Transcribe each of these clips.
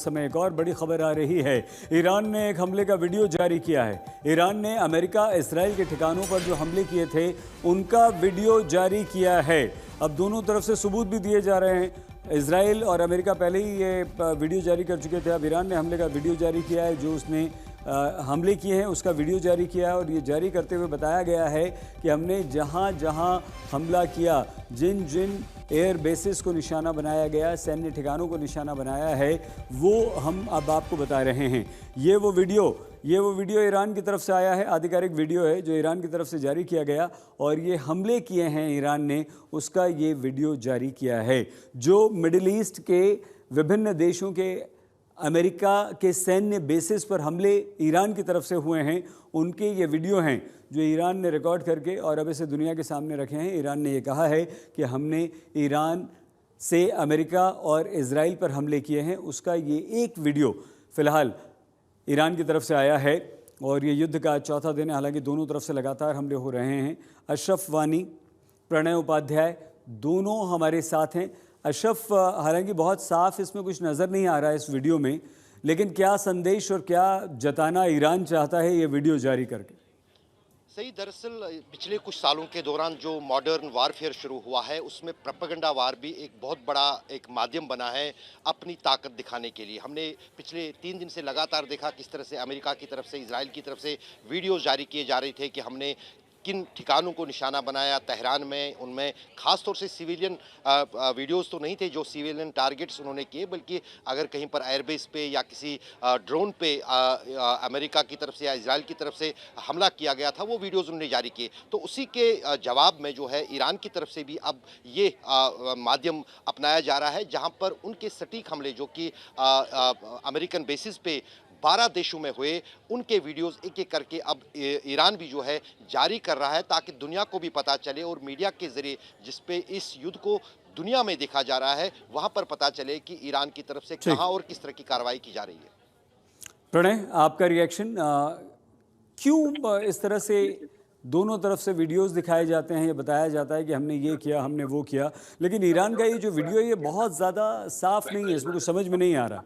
समय एक और बड़ी खबर आ रही है। ईरान ने एक हमले का वीडियो जारी किया है। ईरान ने अमेरिका इजराइल के ठिकानों पर जो हमले किए थे उनका वीडियो जारी किया है। अब दोनों तरफ से सबूत भी दिए जा रहे हैं। इजराइल और अमेरिका पहले ही ये वीडियो जारी कर चुके थे। अब ईरान ने हमले का वीडियो जारी किया है, जो उसने हमले किए हैं उसका वीडियो जारी किया है। और ये जारी करते हुए बताया गया है कि हमने जहां जहां हमला किया, जिन जिन एयर बेसिस को निशाना बनाया गया, सैन्य ठिकानों को निशाना बनाया है, वो हम अब आपको बता रहे हैं। ये वो वीडियो ईरान की तरफ से आया है, आधिकारिक वीडियो है जो ईरान की तरफ से जारी किया गया। और ये हमले किए हैं ईरान ने, उसका ये वीडियो जारी किया है। जो मिडिल ईस्ट के विभिन्न देशों के अमेरिका के सैन्य बेसिस पर हमले ईरान की तरफ से हुए हैं, उनके ये वीडियो हैं जो ईरान ने रिकॉर्ड करके और अब इसे दुनिया के सामने रखे हैं। ईरान ने ये कहा है कि हमने ईरान से अमेरिका और इजराइल पर हमले किए हैं। उसका ये एक वीडियो फ़िलहाल ईरान की तरफ से आया है। और ये युद्ध का चौथा दिन है, हालांकि दोनों तरफ से लगातार हमले हो रहे हैं। अशरफ वानी, प्रणय उपाध्याय दोनों हमारे साथ हैं। अशरफ, हालांकि बहुत साफ इसमें कुछ नज़र नहीं आ रहा है इस वीडियो में, लेकिन क्या संदेश और क्या जताना ईरान चाहता है ये वीडियो जारी करके? सही, दरअसल पिछले कुछ सालों के दौरान जो मॉडर्न वारफेयर शुरू हुआ है उसमें प्रोपेगेंडा वार भी एक बहुत बड़ा एक माध्यम बना है अपनी ताकत दिखाने के लिए। हमने पिछले 3 दिन से लगातार देखा किस तरह से अमेरिका की तरफ से, इजराइल की तरफ से वीडियो जारी किए जा रहे थे कि हमने किन ठिकानों को निशाना बनाया तेहरान में। उनमें खास तौर से सिविलियन वीडियोस तो नहीं थे जो सिविलियन टारगेट्स उन्होंने किए, बल्कि अगर कहीं पर एयरबेस पे या किसी ड्रोन पे अमेरिका की तरफ से या इजराइल की तरफ से हमला किया गया था, वो वीडियोस उन्होंने जारी किए। तो उसी के जवाब में जो है ईरान की तरफ से भी अब ये माध्यम अपनाया जा रहा है, जहाँ पर उनके सटीक हमले जो कि अमेरिकन बेसिस पे 12 देशों में हुए, उनके वीडियोस एक एक करके अब ईरान भी जो है जारी कर रहा है, ताकि दुनिया को भी पता चले और मीडिया के जरिए जिस पे इस युद्ध को दुनिया में देखा जा रहा है वहां पर पता चले कि ईरान की तरफ से कहां और किस तरह की कार्रवाई की जा रही है। प्रणय, आपका रिएक्शन, क्यों इस तरह से दोनों तरफ से वीडियोस दिखाए जाते हैं? ये बताया जाता है कि हमने ये किया, हमने वो किया, लेकिन ईरान का ये जो वीडियो है ये बहुत ज़्यादा साफ नहीं है, इसमें कुछ समझ में नहीं आ रहा।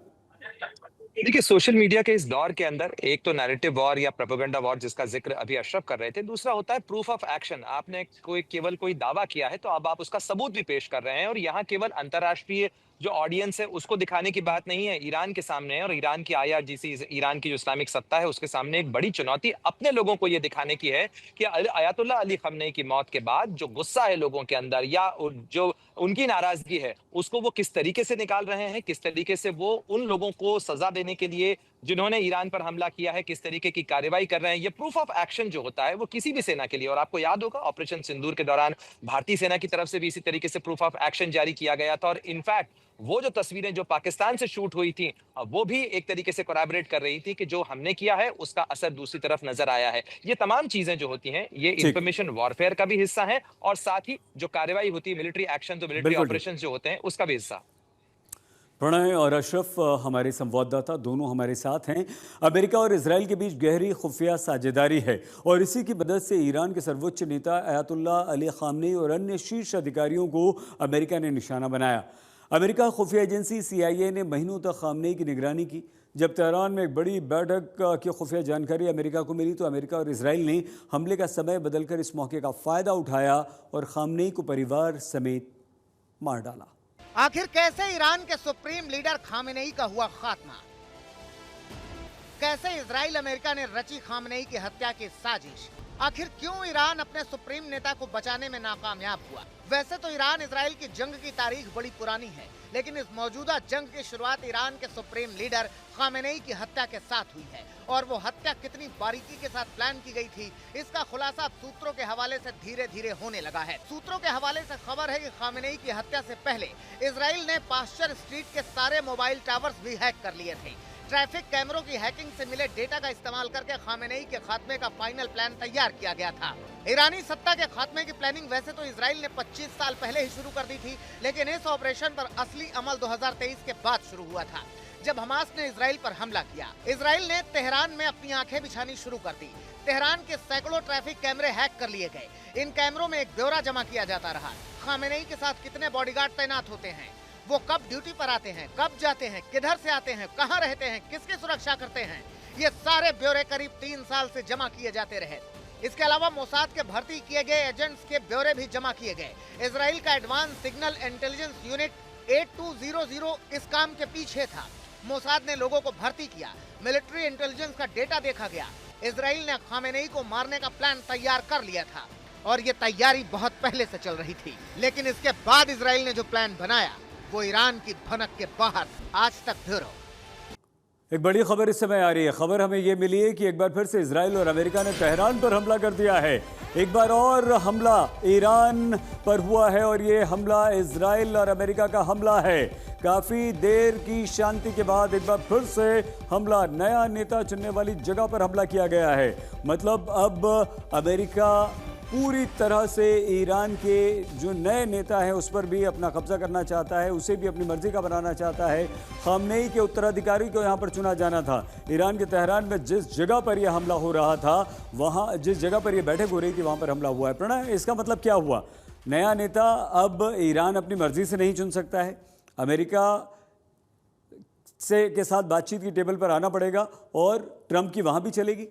देखिए, सोशल मीडिया के इस दौर के अंदर एक तो नैरेटिव वॉर या प्रोपेगेंडा वॉर जिसका जिक्र अभी अशरफ कर रहे थे, दूसरा होता है प्रूफ ऑफ एक्शन। आपने कोई दावा किया है तो अब आप उसका सबूत भी पेश कर रहे हैं, और यहाँ केवल अंतर्राष्ट्रीय जो ऑडियंस है उसको दिखाने की बात नहीं है, ईरान के सामने है। और ईरान की IRGC, ईरान की जो इस्लामिक सत्ता है, उसके सामने एक बड़ी चुनौती अपने लोगों को ये दिखाने की है कि अयातुल्लाह अली खamenei की मौत के बाद जो गुस्सा है लोगों के अंदर या जो उनकी नाराजगी है, उसको वो किस तरीके से निकाल रहे हैं, किस तरीके से वो उन लोगों को सजा देने के लिए जिन्होंने ईरान पर हमला किया है, किस तरीके की कार्रवाई कर रहे हैं। ये प्रूफ ऑफ एक्शन जो होता है वो किसी भी सेना के लिए, और आपको याद होगा ऑपरेशन सिंदूर के दौरान भारतीय सेना की तरफ से भी इसी तरीके से प्रूफ ऑफ एक्शन जारी किया गया था। और इनफैक्ट वो जो तस्वीरें जो पाकिस्तान से शूट हुई थी, वो भी एक तरीके से कोलैबोरेट कर रही थी कि जो हमने किया है उसका असर दूसरी तरफ नजर आया है। ये तमाम चीजें जो होती हैं ये इंफॉर्मेशन वॉरफेयर का भी हिस्सा है, और साथ ही जो कार्रवाई होती है मिलिट्री एक्शन, तो मिलिट्री ऑपरेशन जो होते हैं उसका भी हिस्सा। प्रणय और अशरफ हमारे संवाददाता दोनों हमारे साथ हैं। अमेरिका और इजराइल के बीच गहरी खुफिया साझेदारी है और इसी की मदद से ईरान के सर्वोच्च नेता अयातुल्लाह अली खामनेई और अन्य शीर्ष अधिकारियों को अमेरिका ने निशाना बनाया। अमेरिका खुफिया एजेंसी CIA ने महीनों तक खामनेई की निगरानी की। जब तेहरान में एक बड़ी बैठक की खुफिया जानकारी अमेरिका को मिली तो अमेरिका और इजराइल ने हमले का समय बदलकर इस मौके का फ़ायदा उठाया और खामनेई को परिवार समेत मार डाला। आखिर कैसे ईरान के सुप्रीम लीडर खामेनेई का हुआ खात्मा? कैसे इजराइल अमेरिका ने रची खामेनेई की हत्या की साजिश? आखिर क्यों ईरान अपने सुप्रीम नेता को बचाने में नाकामयाब हुआ? वैसे तो ईरान इजराइल की जंग की तारीख बड़ी पुरानी है, लेकिन इस मौजूदा जंग की शुरुआत ईरान के सुप्रीम लीडर खामेनेई की हत्या के साथ हुई है। और वो हत्या कितनी बारीकी के साथ प्लान की गई थी, इसका खुलासा अब सूत्रों के हवाले से धीरे धीरे होने लगा है। सूत्रों के हवाले से खबर है कि खामेनेई की हत्या से पहले इजराइल ने पास्चर स्ट्रीट के सारे मोबाइल टावर्स भी हैक कर लिए थे। ट्रैफिक कैमरों की हैकिंग से मिले डेटा का इस्तेमाल करके खामेनेई के खात्मे का फाइनल प्लान तैयार किया गया था। ईरानी सत्ता के खात्मे की प्लानिंग वैसे तो इजराइल ने 25 साल पहले ही शुरू कर दी थी, लेकिन इस ऑपरेशन पर असली अमल 2023 के बाद शुरू हुआ था, जब हमास ने इजराइल पर हमला किया। इजराइल ने तेहरान में अपनी आंखें बिछानी शुरू कर दी। तेहरान के सैकड़ों ट्रैफिक कैमरे हैक कर लिए गए। इन कैमरों में एक ब्यौरा जमा किया जाता रहा, खामेनेई के साथ कितने बॉडीगार्ड तैनात होते हैं, वो कब ड्यूटी पर आते हैं, कब जाते हैं, किधर से आते हैं, कहाँ रहते हैं, किसकी सुरक्षा करते हैं, ये सारे ब्यौरे करीब 3 साल से जमा किए जाते रहे। इसके अलावा मोसाद के भर्ती किए गए एजेंट्स के ब्यौरे भी जमा किए गए। इजराइल का एडवांस सिग्नल इंटेलिजेंस यूनिट 8200 इस काम के पीछे था। मोसाद ने लोगों को भर्ती किया, मिलिट्री इंटेलिजेंस का डेटा देखा गया। इजराइल ने खामेनेई को मारने का प्लान तैयार कर लिया था और ये तैयारी बहुत पहले से चल रही थी, लेकिन इसके बाद इजराइल ने जो प्लान बनाया वो ईरान की भनक के बाहर। आज तक ब्यूरो। एक बड़ी खबर इस समय आ रही है। खबर हमें ये मिली है कि एक बार फिर से इजराइल और अमेरिका ने तेहरान पर हमला कर दिया है। एक बार और हमला ईरान पर हुआ है और ये हमला इजराइल और अमेरिका का हमला है। काफी देर की शांति के बाद एक बार फिर से हमला, नया नेता चुनने वाली जगह पर हमला किया गया है। मतलब अब अमेरिका पूरी तरह से ईरान के जो नए नेता हैं उस पर भी अपना कब्जा करना चाहता है, उसे भी अपनी मर्जी का बनाना चाहता है। खामनेई के उत्तराधिकारी को यहाँ पर चुना जाना था। ईरान के तेहरान में जिस जगह पर यह हमला हो रहा था, वहाँ जिस जगह पर यह बैठक हो रही थी, वहाँ पर हमला हुआ है। प्रणय, इसका मतलब क्या हुआ? नया नेता अब ईरान अपनी मर्जी से नहीं चुन सकता है, अमेरिका से के साथ बातचीत की टेबल पर आना पड़ेगा और ट्रंप की वहाँ भी चलेगी।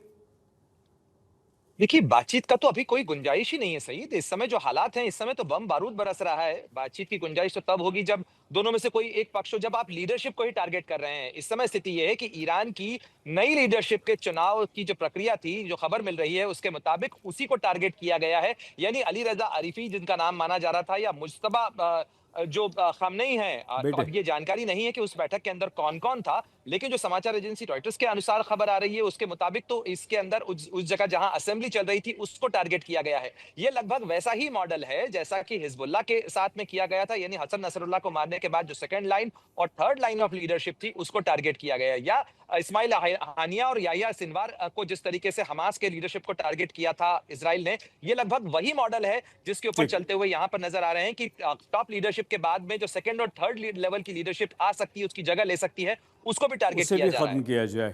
देखिए, बातचीत का तो अभी कोई गुंजाइश ही नहीं है सईद। इस समय जो हालात हैं, इस समय तो बम बारूद बरस रहा है। बातचीत की गुंजाइश तो तब होगी जब दोनों में से कोई एक पक्ष हो, जब आप लीडरशिप को ही टारगेट कर रहे हैं। इस समय स्थिति यह है कि ईरान की नई लीडरशिप के चुनाव की जो प्रक्रिया थी, जो खबर मिल रही है उसके मुताबिक उसी को टारगेट किया गया है। यानी अली रजा आरिफी जिनका नाम माना जा रहा था, या मुज्तबा जो खामनेई है। तो अब ये जानकारी नहीं है कि उस बैठक के अंदर कौन कौन था, लेकिन जो समाचार एजेंसी रॉयटर्स के अनुसार खबर आ रही है उसके मुताबिक तो इसके अंदर उस जगह जहां असेंबली चल रही थी उसको टारगेट किया गया है। ये लगभग वैसा ही मॉडल है जैसा कि हिजबुल्लाह के साथ में किया गया था। यानी हसन नसरुल्लाह को मारने के बाद जो सेकंड लाइन और थर्ड लाइन ऑफ लीडरशिप थी उसको टारगेट किया गया, या इस्माइल हानिया और याह्या सिनवार को जिस तरीके से हमास के लीडरशिप को टारगेट किया था इजराइल ने, ये लगभग वही मॉडल है जिसके ऊपर चलते हुए यहाँ पर नजर आ रहे हैं कि टॉप लीडरशिप के बाद में जो सेकंड और थर्ड लेवल की लीडरशिप आ सकती है, उसकी जगह ले सकती है, उसको भी टारगेट किया जा रहा है। खत्म किया जाए।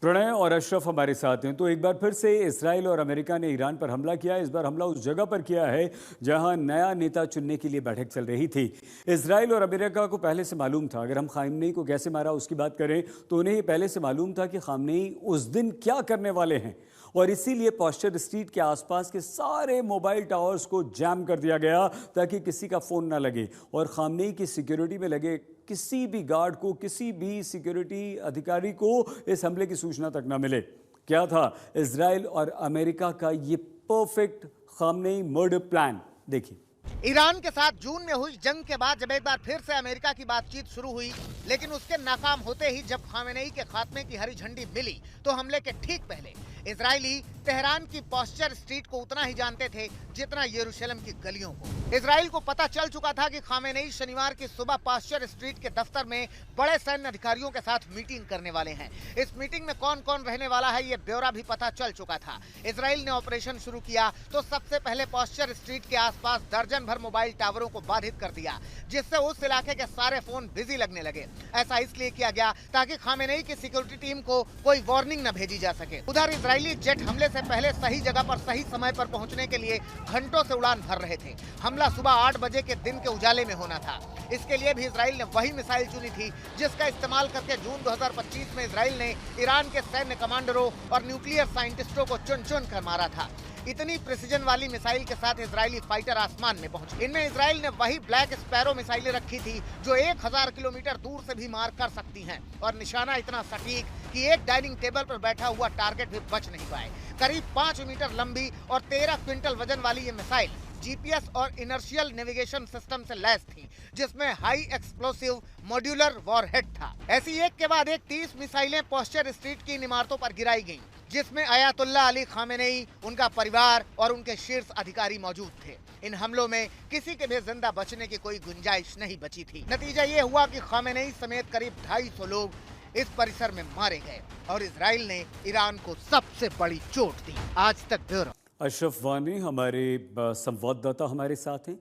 प्रणय और अशरफ हमारे साथ हैं। तो एक बार फिर से इसराइल और अमेरिका ने ईरान पर हमला किया। इस बार हमला उस जगह पर किया है जहां नया नेता चुनने के लिए बैठक चल रही थी। इसराइल और अमेरिका को पहले से मालूम था, अगर हम खामनेई को कैसे मारा उसकी बात करें तो उन्हें ये पहले से मालूम था कि खामनेई उस दिन क्या करने वाले हैं, और इसीलिए पॉस्चर स्ट्रीट के आसपास के सारे मोबाइल टावर्स को जैम कर दिया गया ताकि किसी का फ़ोन ना लगे और खामनेई की सिक्योरिटी में लगे किसी भी गार्ड को, किसी भी सिक्योरिटी अधिकारी को इस हमले की सूचना तक ना मिले। क्या था इजराइल और अमेरिका का ये परफेक्ट खामनेई मर्डर प्लान? देखिए। ईरान के साथ जून में हुई जंग के बाद जब एक बार फिर से अमेरिका की बातचीत शुरू हुई, लेकिन उसके नाकाम होते ही जब खामेनेई के खात्मे की हरी झंडी मिली तो हमले के ठीक पहले इजरायली तेहरान की पॉस्चर स्ट्रीट को उतना ही जानते थे जितना यरूशलेम की गलियों को। इजराइल को पता चल चुका था कि खामेनेई शनिवार की सुबह पॉस्चर स्ट्रीट के दफ्तर में बड़े सैन्य अधिकारियों के साथ मीटिंग करने वाले हैं। इस मीटिंग में कौन कौन रहने वाला है ये ब्यौरा भी पता चल चुका था। इजराइल ने ऑपरेशन शुरू किया तो सबसे पहले पॉस्चर स्ट्रीट के आसपास दर्जन भर मोबाइल टावरों को बाधित कर दिया, जिससे उस इलाके के सारे फोन बिजी लगने लगे। ऐसा इसलिए किया गया ताकि खामेनेई की सिक्योरिटी टीम को कोई वार्निंग न भेजी जा सके। उधर इजरायली जेट हमले से पहले सही जगह पर सही समय पर पहुंचने के लिए घंटों से उड़ान भर रहे थे। हमला सुबह 8 बजे के दिन के उजाले में होना था। इसके लिए भी इजराइल ने वही मिसाइल चुनी थी जिसका इस्तेमाल करके जून 2025 में इजराइल ने ईरान के सैन्य कमांडरों और न्यूक्लियर साइंटिस्टों को चुन चुन कर मारा था। इतनी प्रिसीजन वाली मिसाइल के साथ इजरायली फाइटर आसमान में पहुंचे। इनमें इजराइल ने वही ब्लैक स्पैरो मिसाइलें रखी थी जो 1000 किलोमीटर दूर से भी मार कर सकती हैं, और निशाना इतना सटीक कि एक डाइनिंग टेबल पर बैठा हुआ टारगेट भी बच नहीं पाए। करीब 5 मीटर लंबी और 13 क्विंटल वजन वाली ये मिसाइल जीपीएस और इनर्शियल नेविगेशन सिस्टम से लैस थी, जिसमें हाई एक्सप्लोसिव मॉड्यूलर वॉरहेड था। ऐसी एक के बाद एक 30 मिसाइलें पॉस्चर स्ट्रीट की इमारतों पर गिराई गईं, जिसमें अयातुल्लाह अली खामेनेई, उनका परिवार और उनके शीर्ष अधिकारी मौजूद थे। इन हमलों में किसी के भी जिंदा बचने की कोई गुंजाइश नहीं बची थी। नतीजा ये हुआ कि खामेनेई समेत करीब 250 लोग इस परिसर में मारे गए और इजराइल ने ईरान को सबसे बड़ी चोट दी। आज तक ब्यूरो। अशरफ वानी हमारे संवाददाता हमारे साथ हैं।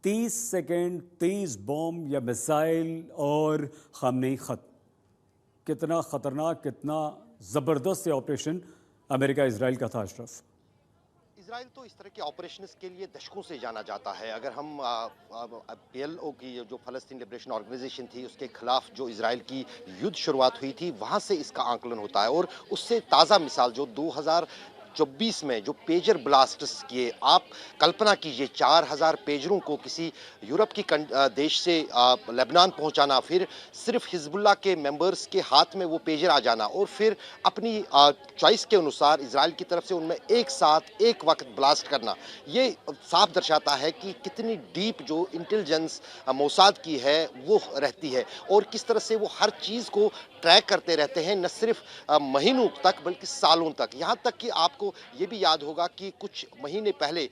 30 सेकेंड 30 बॉम्ब या मिसाइल और खामनेई खत्म। कितना खतरनाक, कितना जबरदस्त ये ऑपरेशन अमेरिका इजराइल का था अशरफ। इजराइल तो इस तरह के ऑपरेशंस के लिए दशकों से जाना जाता है। अगर हम PLO की जो फलस्तीन लिबरेशन ऑर्गेनाइजेशन थी उसके खिलाफ जो इजराइल की युद्ध शुरुआत हुई थी वहां से इसका आंकलन होता है। और उससे ताज़ा मिसाल जो 2024 में जो पेजर ब्लास्ट्स किए, आप कल्पना कीजिए 4000 पेजरों को किसी यूरोप की देश से लेबनान पहुंचाना, फिर सिर्फ हिजबुल्लाह के मेंबर्स के हाथ में वो पेजर आ जाना और फिर अपनी चॉइस के अनुसार इजराइल की तरफ से उनमें एक साथ एक वक्त ब्लास्ट करना। ये साफ दर्शाता है कि कितनी डीप जो इंटेलिजेंस मोसाद की है वो रहती है और किस तरह से वो हर चीज़ को ट्रैक करते रहते हैं, न सिर्फ महीनों तक बल्कि सालों तक। यहाँ तक कि आपको ये भी याद होगा कि कुछ महीने पहले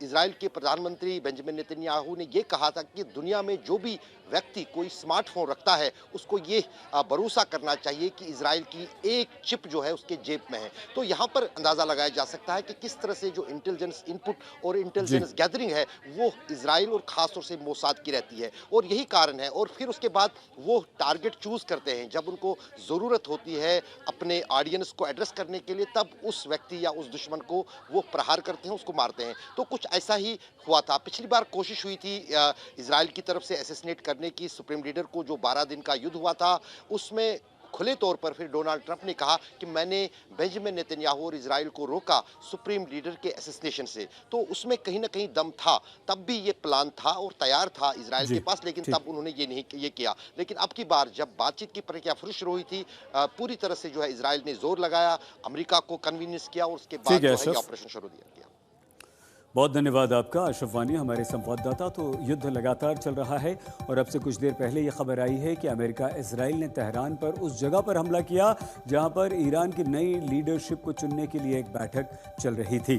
इजराइल के प्रधानमंत्री बेंजामिन नेतन्याहू ने ये कहा था कि दुनिया में जो भी व्यक्ति कोई स्मार्टफोन रखता है उसको ये भरोसा करना चाहिए कि इजराइल की एक चिप जो है उसके जेब में है। तो यहाँ पर अंदाज़ा लगाया जा सकता है कि किस तरह से जो इंटेलिजेंस इनपुट और इंटेलिजेंस गैदरिंग है वो इजराइल और ख़ासतौर से मोसाद की रहती है और यही कारण है। और फिर उसके बाद वो टारगेट चूज़ करते हैं जब उनको ज़रूरत होती है अपने ऑडियंस को एड्रेस करने के लिए, तब उस व्यक्ति या उस दुश्मन को वो प्रहार करते हैं, उसको मारते हैं। तो कुछ ऐसा ही हुआ था। पिछली बार कोशिश हुई थी इजराइल की तरफ से असैसिनेट करने की सुप्रीम लीडर को, जो 12 दिन का युद्ध हुआ था उसमें खुले तौर पर फिर डोनाल्ड ट्रंप ने कहा कि मैंने बेंजामिन नेतन्याहू और इजराइल को रोका सुप्रीम लीडर के असैसिनेशन से। तो उसमें कहीं ना कहीं दम था, तब भी ये प्लान था और तैयार था इजराइल के पास, लेकिन तब उन्होंने ये किया। लेकिन अब की बार जब बातचीत की प्रक्रिया फिर शुरू हुई थी, पूरी तरह से जो है इजराइल ने जोर लगाया, अमेरिका को कन्वीनियंस किया और उसके बाद जो है ये ऑपरेशन शुरू किया। बहुत धन्यवाद आपका अशरफ वानी, हमारे संवाददाता। तो युद्ध लगातार चल रहा है और अब से कुछ देर पहले ये खबर आई है कि अमेरिका इजराइल ने तेहरान पर उस जगह पर हमला किया जहां पर ईरान की नई लीडरशिप को चुनने के लिए एक बैठक चल रही थी।